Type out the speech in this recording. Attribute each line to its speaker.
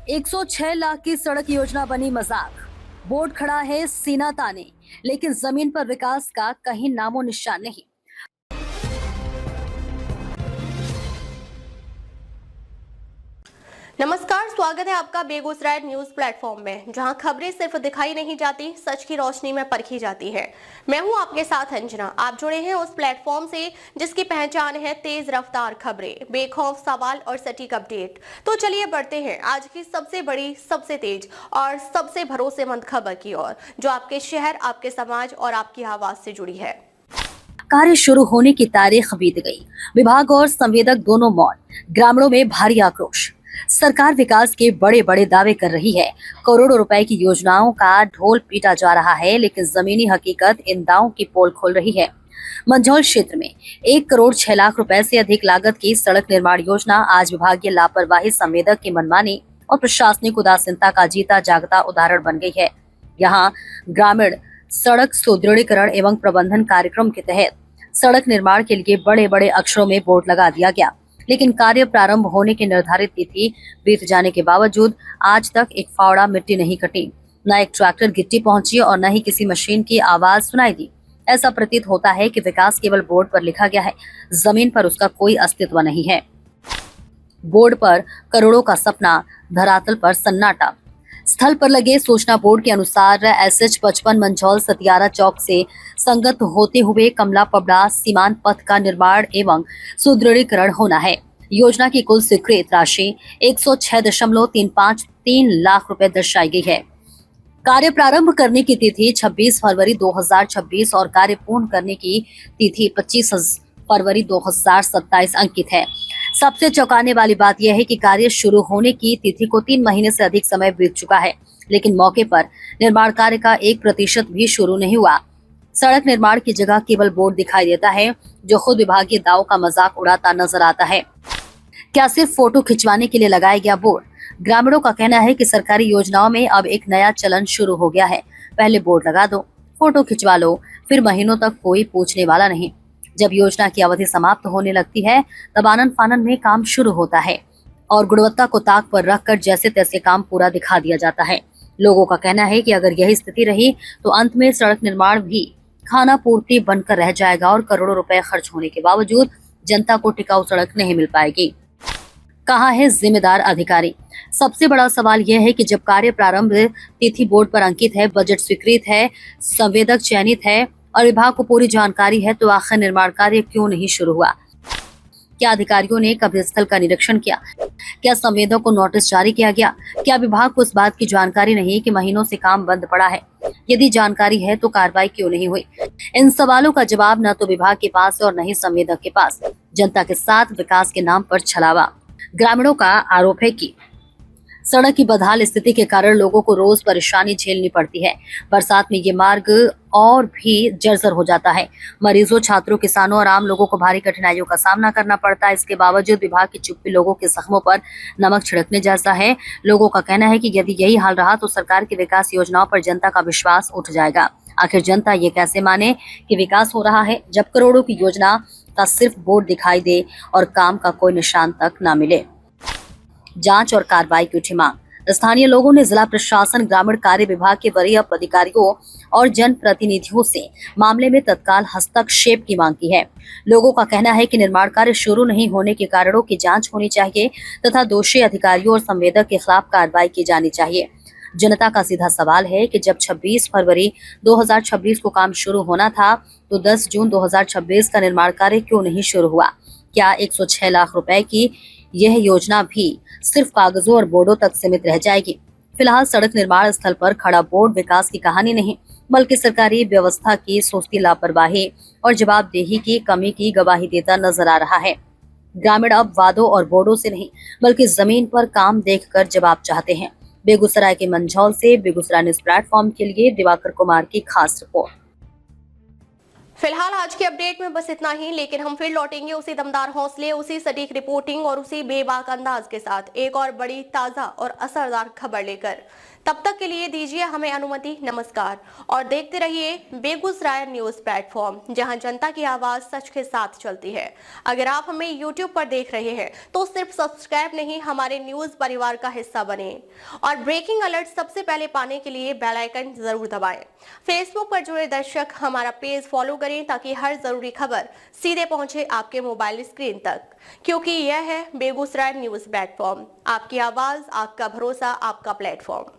Speaker 1: 106 लाख की सड़क योजना बनी मजाक। बोर्ड खड़ा है सीना ताने, लेकिन जमीन पर विकास का कहीं नामो निशान नहीं।
Speaker 2: नमस्कार, स्वागत है आपका बेगूसराय न्यूज प्लेटफॉर्म में, जहां खबरें सिर्फ दिखाई नहीं जाती, सच की रोशनी में परखी जाती है। मैं हूं आपके साथ अंजना। आप जुड़े हैं उस प्लेटफॉर्म से जिसकी पहचान है तेज रफ्तार खबरें, बेखौफ सवाल और सटीक अपडेट। तो चलिए बढ़ते हैं आज की सबसे बड़ी, सबसे तेज और सबसे भरोसेमंद खबर की ओर, जो आपके शहर, आपके समाज और आपकी आवाज से जुड़ी है।
Speaker 1: कार्य शुरू होने की तारीख बीत गई, विभाग और संवेदक दोनों मौन। ग्रामीणों में भारी आक्रोश। सरकार विकास के बड़े बड़े दावे कर रही है, करोड़ों रुपए की योजनाओं का ढोल पीटा जा रहा है, लेकिन जमीनी हकीकत इन दावों की पोल खोल रही है। मंझौल क्षेत्र में 1 करोड़ 6 लाख रुपए से अधिक लागत की सड़क निर्माण योजना आज विभागीय लापरवाही, संवेदक की मनमानी और प्रशासनिक उदासीनता का जीता जागता उदाहरण बन गई है। यहाँ ग्रामीण सड़क सुदृढ़ीकरण एवं प्रबंधन कार्यक्रम के तहत सड़क निर्माण के लिए बड़े बड़े अक्षरों में बोर्ड लगा दिया गया, लेकिन कार्य प्रारंभ होने की निर्धारित तिथि बीत जाने के बावजूद आज तक एक फावड़ा मिट्टी नहीं कटी, न एक ट्रैक्टर गिट्टी पहुंची और न ही किसी मशीन की आवाज सुनाई दी। ऐसा प्रतीत होता है कि विकास केवल बोर्ड पर लिखा गया है, जमीन पर उसका कोई अस्तित्व नहीं है। बोर्ड पर करोड़ों का सपना, धरातल पर सन्नाटा। स्थल पर लगे सूचना बोर्ड के अनुसार SH55 मंझौल सतियारा चौक से संगत होते हुए कमला पबड़ा सीमांत पथ का निर्माण एवं सुदृढ़ीकरण होना है। योजना की कुल स्वीकृत राशि 106.353 लाख रुपए दर्शाई गई है। कार्य प्रारंभ करने की तिथि 26 फरवरी 2026 और कार्य पूर्ण करने की तिथि 25 फरवरी 2027 अंकित है। सबसे चौंकाने वाली बात यह है कि कार्य शुरू होने की तिथि को 3 महीने से अधिक समय बीत चुका है, लेकिन मौके पर निर्माण कार्य का 1% भी शुरू नहीं हुआ। सड़क निर्माण की जगह केवल बोर्ड दिखाई देता है, जो खुद विभागीय दावों का मजाक उड़ाता नजर आता है। क्या सिर्फ फोटो खिंचवाने के लिए लगाया गया बोर्ड? ग्रामीणों का कहना है कि सरकारी योजनाओं में अब एक नया चलन शुरू हो गया है। पहले बोर्ड लगा दो, फोटो खिंचवा लो, फिर महीनों तक कोई पूछने वाला नहीं। जब योजना की अवधि समाप्त होने लगती है, तब आनन फानन में काम शुरू होता है और गुणवत्ता को ताक पर रखकर जैसे तैसे काम पूरा दिखा दिया जाता है। लोगों का कहना है कि अगर यही स्थिति रही तो अंत में सड़क निर्माण भी खाना पूर्ति बनकर रह जाएगा और करोड़ों रुपए खर्च होने के बावजूद जनता को टिकाऊ सड़क नहीं मिल पाएगी। कहाँ है जिम्मेदार अधिकारी? सबसे बड़ा सवाल यह है कि जब कार्य प्रारंभ तिथि बोर्ड पर अंकित है, बजट स्वीकृत है, संवेदक चयनित है और विभाग को पूरी जानकारी है, तो आखिर निर्माण कार्य क्यों नहीं शुरू हुआ? क्या अधिकारियों ने कभी स्थल का निरीक्षण किया? क्या संवेदक को नोटिस जारी किया गया? क्या विभाग को इस बात की जानकारी नहीं कि महीनों से काम बंद पड़ा है? यदि जानकारी है तो कार्रवाई क्यों नहीं हुई? इन सवालों का जवाब न तो विभाग के पास है और न ही संवेदक के पास। जनता के साथ विकास के नाम पर छलावा। ग्रामीणों का आरोप है कि सड़क की बदहाल स्थिति के कारण लोगों को रोज परेशानी झेलनी पड़ती है। बरसात में ये मार्ग और भी जर्जर हो जाता है। मरीजों, छात्रों, किसानों और आम लोगों को भारी कठिनाइयों का सामना करना पड़ता है। इसके बावजूद विभाग की चुप्पी लोगों के जख्मों पर नमक छिड़कने जैसा है। लोगों का कहना है कि यदि यही हाल रहा तो सरकार की विकास योजनाओं पर जनता का विश्वास उठ जाएगा। आखिर जनता ये कैसे माने कि विकास हो रहा है, जब करोड़ों की योजना का सिर्फ बोर्ड दिखाई दे और काम का कोई निशान तक न मिले? जांच और कार्रवाई की उठी मांग। स्थानीय लोगों ने जिला प्रशासन, ग्रामीण कार्य विभाग के वरीय अधिकारियों और जनप्रतिनिधियों से मामले में तत्काल हस्तक्षेप की मांग की है। लोगों का कहना है कि निर्माण कार्य शुरू नहीं होने के कारणों की जांच होनी चाहिए तथा दोषी अधिकारियों और संवेदक के खिलाफ कार्रवाई की जानी चाहिए। जनता का सीधा सवाल है कि जब 26 फरवरी 2026 को काम शुरू होना था, तो 10 जून 2026 का निर्माण कार्य क्यों नहीं शुरू हुआ? क्या 106 लाख रुपए की यह योजना भी सिर्फ कागजों और बोर्डों तक सीमित रह जाएगी? फिलहाल सड़क निर्माण स्थल पर खड़ा बोर्ड विकास की कहानी नहीं, बल्कि सरकारी व्यवस्था की सोचती लापरवाही और जवाबदेही की कमी की गवाही देता नजर आ रहा है। ग्रामीण अब वादों और बोर्डों से नहीं, बल्कि जमीन पर काम देखकर जवाब चाहते हैं। बेगूसराय के मंझौल से बेगूसराय न्यूज प्लेटफॉर्म के लिए दिवाकर कुमार की खास रिपोर्ट।
Speaker 2: फिलहाल आज के अपडेट में बस इतना ही, लेकिन हम फिर लौटेंगे उसी दमदार हौसले, उसी सटीक रिपोर्टिंग और उसी बेबाक अंदाज के साथ एक और बड़ी, ताजा और असरदार खबर लेकर। तब तक के लिए दीजिए हमें अनुमति। नमस्कार और देखते रहिए बेगूसराय न्यूज प्लेटफॉर्म, जहां जनता की आवाज सच के साथ चलती है। अगर आप हमें YouTube पर देख रहे हैं तो सिर्फ सब्सक्राइब नहीं, हमारे न्यूज परिवार का हिस्सा बने और ब्रेकिंग अलर्ट सबसे पहले पाने के लिए बेल आइकन जरूर दबाएं। फेसबुक पर जुड़े दर्शक हमारा पेज फॉलो करें ताकि हर जरूरी खबर सीधे पहुंचे आपके मोबाइल स्क्रीन तक, क्योंकि यह है बेगूसराय न्यूज प्लेटफॉर्म, आपकी आवाज, आपका भरोसा, आपका प्लेटफॉर्म।